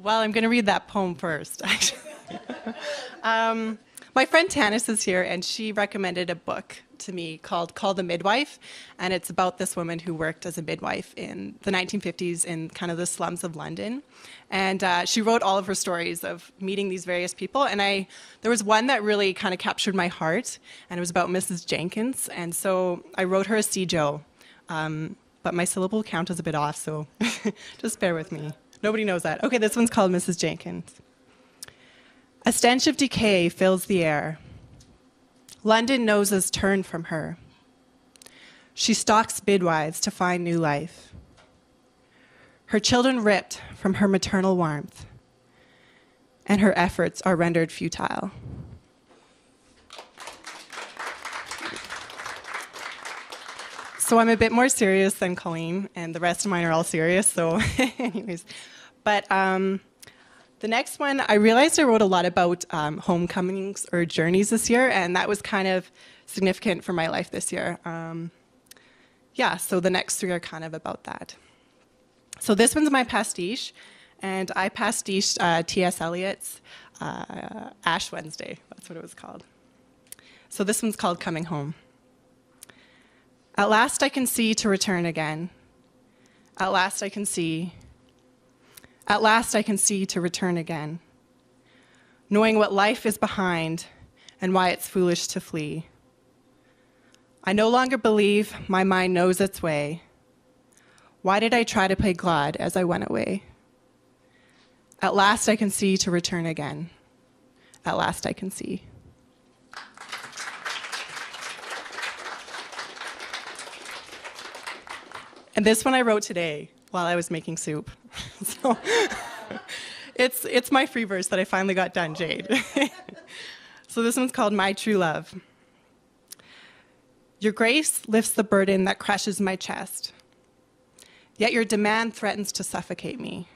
Well, I'm going to read that poem first, actually. My friend Tanis is here, and she recommended a book to me called Call the Midwife, and it's about this woman who worked as a midwife in the 1950s in kind of the slums of London. And she wrote all of her stories of meeting these various people, and there was one that really kind of captured my heart, and it was about Mrs. Jenkins, and so I wrote her a Joe, but my syllable count is a bit off, so just bear with me. Nobody knows that. Okay, this one's called Mrs. Jenkins. A stench of decay fills the air. London noses turn from her. She stalks midwives to find new life. Her children ripped from her maternal warmth, and her efforts are rendered futile. So I'm a bit more serious than Colleen, and the rest of mine are all serious, so anyways. But the next one, I realized I wrote a lot about homecomings or journeys this year, and that was kind of significant for my life this year. Yeah, so the next three are kind of about that. So this one's my pastiche, and I pastiched T.S. Eliot's Ash Wednesday. That's what it was called. So this one's called Coming Home. At last I can see to return again. At last I can see. At last I can see to return again, knowing what life is behind and why it's foolish to flee. I no longer believe my mind knows its way. Why did I try to play God as I went away? At last I can see to return again. At last I can see. And this one I wrote today while I was making soup. So it's my free verse that I finally got done, Jade. So this one's called My True Love. Your grace lifts the burden that crushes my chest, yet your demand threatens to suffocate me.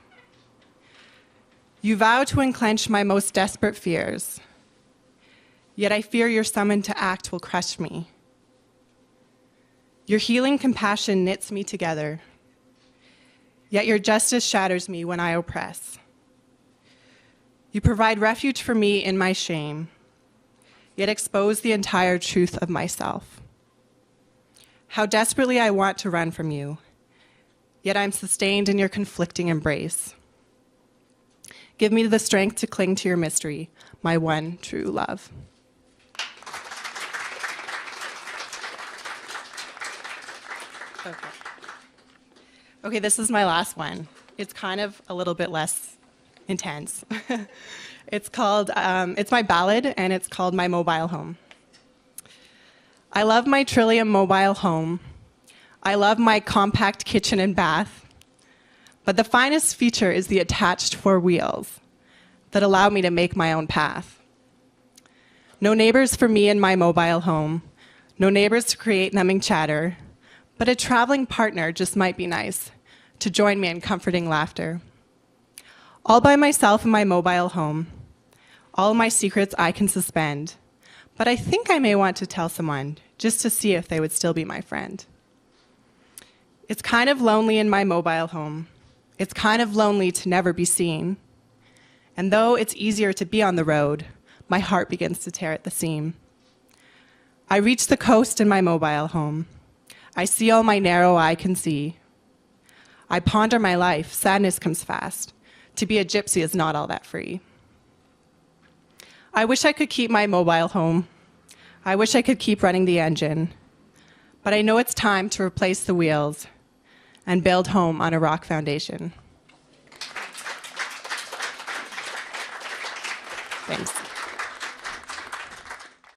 You vow to unclench my most desperate fears, yet I fear your summon to act will crush me. Your healing compassion knits me together, yet your justice shatters me when I oppress. You provide refuge for me in my shame, yet expose the entire truth of myself. How desperately I want to run from you, yet I'm sustained in your conflicting embrace. Give me the strength to cling to your mystery, my one true love. Okay, this is my last one. It's kind of a little bit less intense. It's my ballad, and it's called My Mobile Home. I love my Trillium mobile home. I love my compact kitchen and bath. But the finest feature is the attached four wheels that allow me to make my own path. No neighbors for me in my mobile home. No neighbors to create numbing chatter. But a traveling partner just might be nice to join me in comforting laughter. All by myself in my mobile home. All my secrets I can suspend. But I think I may want to tell someone just to see if they would still be my friend. It's kind of lonely in my mobile home. It's kind of lonely to never be seen. And though it's easier to be on the road, my heart begins to tear at the seam. I reach the coast in my mobile home. I see all my narrow eye can see. I ponder my life, sadness comes fast. To be a gypsy is not all that free. I wish I could keep my mobile home. I wish I could keep running the engine. But I know it's time to replace the wheels and build home on a rock foundation. Thanks.